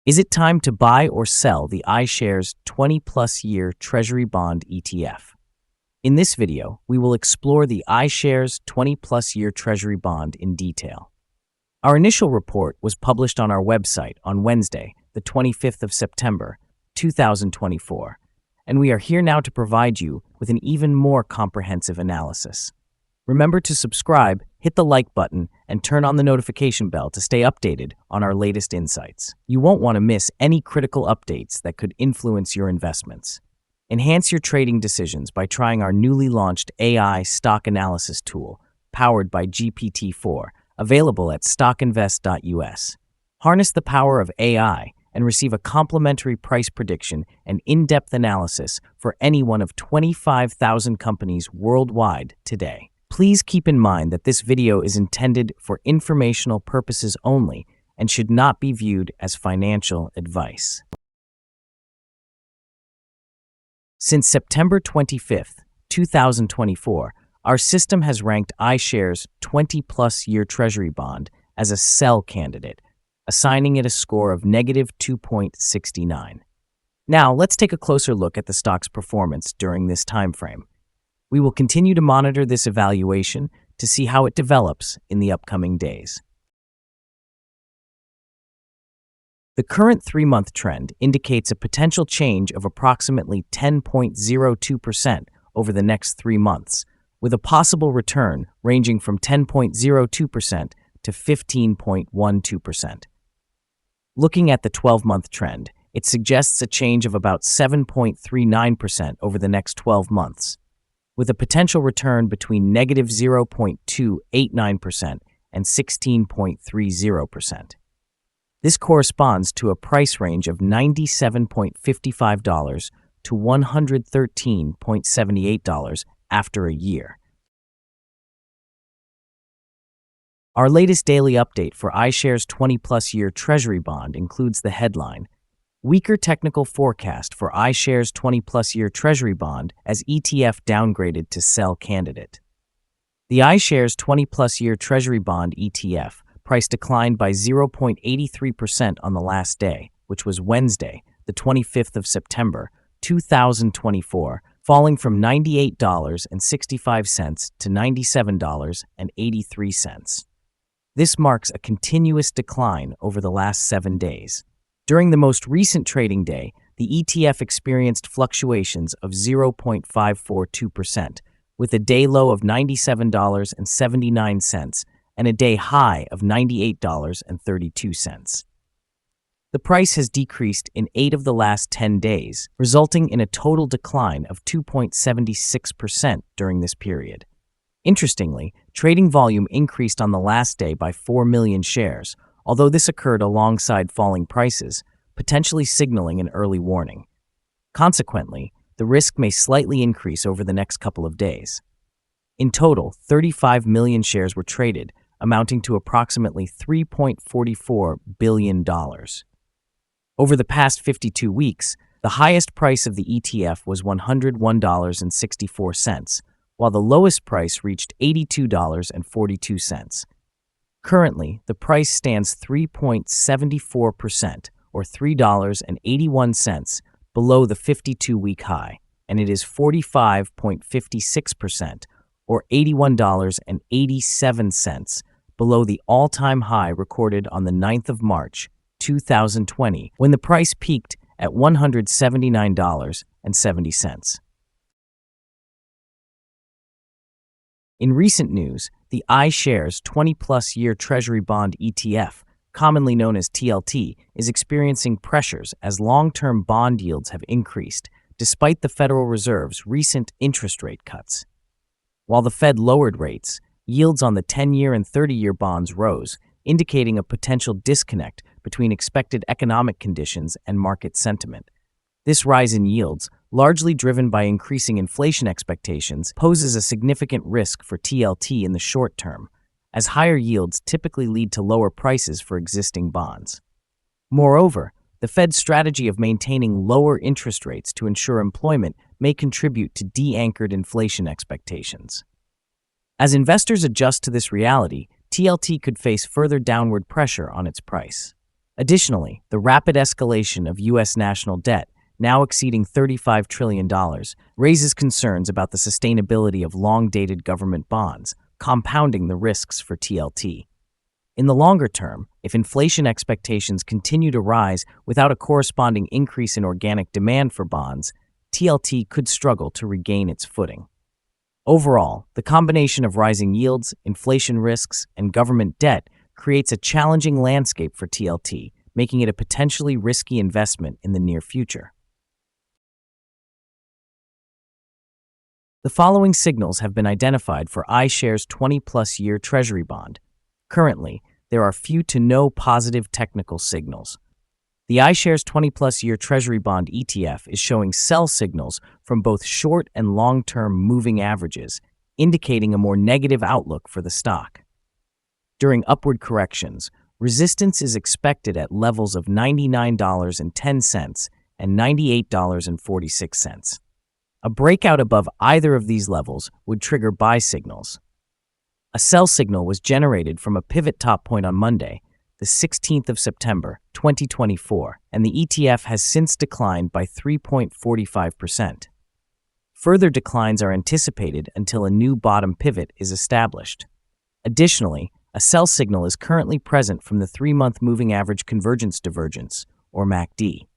Is it time to buy or sell the iShares 20-plus year Treasury Bond ETF? In this video, we will explore the iShares 20-plus year Treasury Bond in detail. Our initial report was published on our website on Wednesday, the 25th of September, 2024, and we are here now to provide you with an even more comprehensive analysis. Remember to subscribe, hit the like button, and turn on the notification bell to stay updated on our latest insights. You won't want to miss any critical updates that could influence your investments. Enhance your trading decisions by trying our newly launched AI stock analysis tool, powered by GPT-4, available at StockInvest.us. Harness the power of AI and receive a complimentary price prediction and in-depth analysis for any one of 25,000 companies worldwide today. Please keep in mind that this video is intended for informational purposes only and should not be viewed as financial advice. Since September 25th, 2024, our system has ranked iShares 20-plus year Treasury Bond as a sell candidate, assigning it a score of negative 2.69. Now, let's take a closer look at the stock's performance during this time frame. We will continue to monitor this evaluation to see how it develops in the upcoming days. The current 3-month trend indicates a potential change of approximately 10.02% over the next 3 months, with a possible return ranging from 10.02% to 15.12%. Looking at the 12-month trend, it suggests a change of about 7.39% over the next 12 months, with a potential return between negative 0.289% and 16.30%. This corresponds to a price range of $97.55 to $113.78 after a year. Our latest daily update for iShares 20-plus year Treasury Bond includes the headline, Weaker Technical Forecast for iShares 20-plus year Treasury Bond as ETF downgraded to sell candidate. The iShares 20-plus year Treasury Bond ETF price declined by 0.83% on the last day, which was Wednesday, the 25th of September, 2024, falling from $98.65 to $97.83. This marks a continuous decline over the last 7 days. During the most recent trading day, the ETF experienced fluctuations of 0.542%, with a day low of $97.79 and a day high of $98.32. The price has decreased in 8 of the last 10 days, resulting in a total decline of 2.76% during this period. Interestingly, trading volume increased on the last day by 4 million shares, although this occurred alongside falling prices, potentially signaling an early warning. Consequently, the risk may slightly increase over the next couple of days. In total, 35 million shares were traded, amounting to approximately $3.44 billion. Over the past 52 weeks, the highest price of the ETF was $101.64, while the lowest price reached $82.42. Currently, the price stands 3.74%, or $3.81, below the 52-week high, and it is 45.56%, or $81.87, below the all-time high recorded on the 9th of March, 2020, when the price peaked at $179.70. In recent news, the iShares 20-plus year Treasury Bond ETF, commonly known as TLT, is experiencing pressures as long-term bond yields have increased, despite the Federal Reserve's recent interest rate cuts. While the Fed lowered rates, yields on the 10-year and 30-year bonds rose, indicating a potential disconnect between expected economic conditions and market sentiment. This rise in yields, largely driven by increasing inflation expectations, poses a significant risk for TLT in the short term, as higher yields typically lead to lower prices for existing bonds. Moreover, the Fed's strategy of maintaining lower interest rates to ensure employment may contribute to de-anchored inflation expectations. As investors adjust to this reality, TLT could face further downward pressure on its price. Additionally, the rapid escalation of U.S. national debt, now exceeding $35 trillion, raises concerns about the sustainability of long-dated government bonds, compounding the risks for TLT. In the longer term, if inflation expectations continue to rise without a corresponding increase in organic demand for bonds, TLT could struggle to regain its footing. Overall, the combination of rising yields, inflation risks, and government debt creates a challenging landscape for TLT, making it a potentially risky investment in the near future. The following signals have been identified for iShares 20-plus year Treasury Bond. Currently, there are few to no positive technical signals. The iShares 20-plus year Treasury Bond ETF is showing sell signals from both short and long-term moving averages, indicating a more negative outlook for the stock. During upward corrections, resistance is expected at levels of $99.10 and $98.46. A breakout above either of these levels would trigger buy signals. A sell signal was generated from a pivot top point on Monday, the 16th of September, 2024, and the ETF has since declined by 3.45%. Further declines are anticipated until a new bottom pivot is established. Additionally, a sell signal is currently present from the 3-month moving average convergence divergence, or MACD.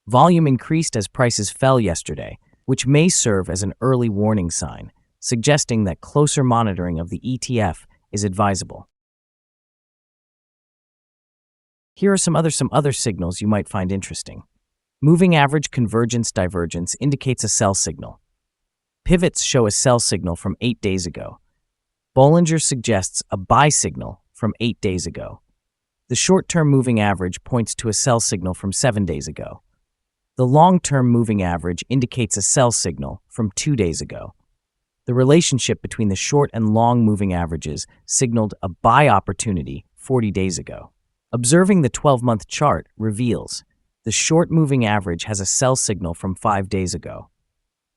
Volume increased as prices fell yesterday, which may serve as an early warning sign, suggesting that closer monitoring of the ETF is advisable. Here are some other signals you might find interesting. Moving average convergence divergence indicates a sell signal. Pivots show a sell signal from 8 days ago. Bollinger suggests a buy signal from 8 days ago. The short-term moving average points to a sell signal from 7 days ago. The long-term moving average indicates a sell signal from 2 days ago. The relationship between the short and long moving averages signaled a buy opportunity 40 days ago. Observing the 12-month chart reveals the short moving average has a sell signal from 5 days ago.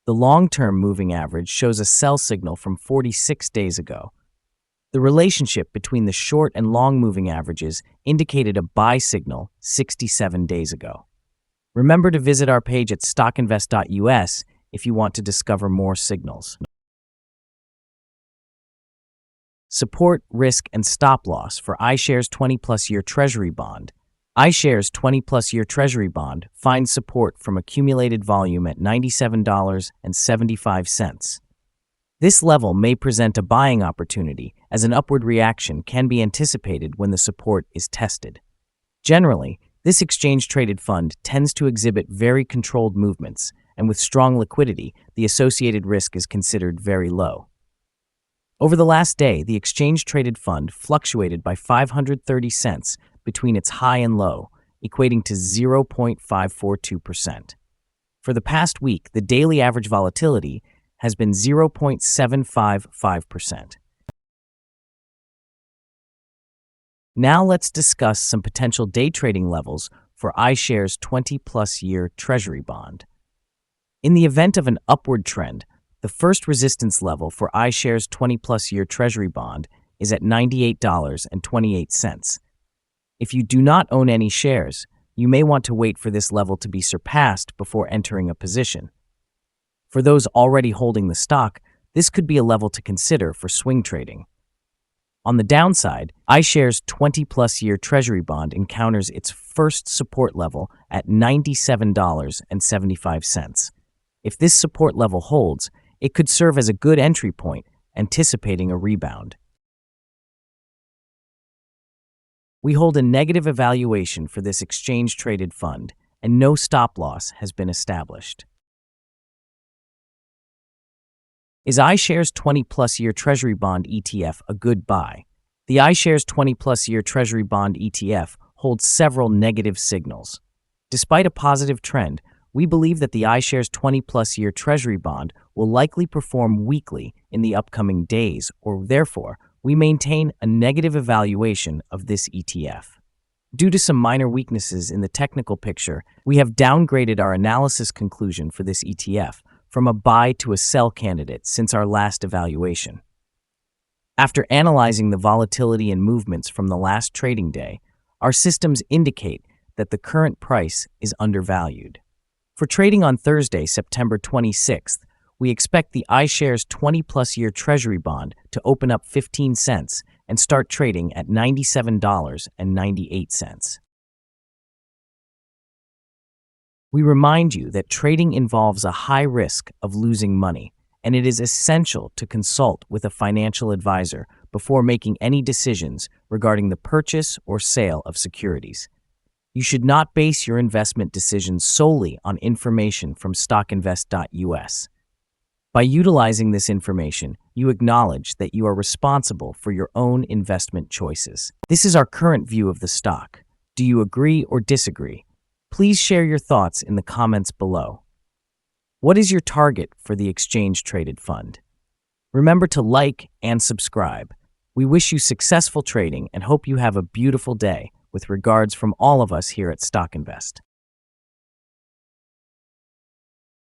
The long-term moving average shows a sell signal from 46 days ago. The relationship between the short and long moving averages indicated a buy signal 67 days ago. Remember to visit our page at StockInvest.us if you want to discover more signals. Support, risk, and stop loss for iShares 20-plus year Treasury Bond. iShares 20-plus year Treasury Bond finds support from accumulated volume at $97.75. This level may present a buying opportunity, as an upward reaction can be anticipated when the support is tested. Generally, this exchange-traded fund tends to exhibit very controlled movements, and with strong liquidity, the associated risk is considered very low. Over the last day, the exchange-traded fund fluctuated by 530 cents between its high and low, equating to 0.542%. For the past week, the daily average volatility has been 0.755%. Now let's discuss some potential day trading levels for iShares 20-plus year Treasury Bond. In the event of an upward trend, the first resistance level for iShares 20-plus year Treasury Bond is at $98.28. If you do not own any shares, you may want to wait for this level to be surpassed before entering a position. For those already holding the stock, this could be a level to consider for swing trading. On the downside, iShares 20-plus year Treasury Bond encounters its first support level at $97.75. If this support level holds, it could serve as a good entry point, anticipating a rebound. We hold a negative evaluation for this exchange-traded fund, and no stop loss has been established. Is iShares 20-plus year Treasury Bond ETF a good buy? The iShares 20-plus year Treasury Bond ETF holds several negative signals. Despite a positive trend, we believe that the iShares 20-plus year Treasury Bond will likely perform weakly in the upcoming days, or therefore, we maintain a negative evaluation of this ETF. Due to some minor weaknesses in the technical picture, we have downgraded our analysis conclusion for this ETF from a buy to a sell candidate since our last evaluation. After analyzing the volatility and movements from the last trading day, Our systems indicate that the current price is undervalued. For trading on Thursday, September 26th, we expect the iShares 20-plus year Treasury Bond to open up 15 cents and start trading at $97.98. We remind you that trading involves a high risk of losing money, and it is essential to consult with a financial advisor before making any decisions regarding the purchase or sale of securities. You should not base your investment decisions solely on information from StockInvest.us. By utilizing this information, you acknowledge that you are responsible for your own investment choices. This is our current view of the stock. Do you agree or disagree? Please share your thoughts in the comments below. What is your target for the exchange-traded fund? Remember to like and subscribe. We wish you successful trading and hope you have a beautiful day. With regards from all of us here at StockInvest.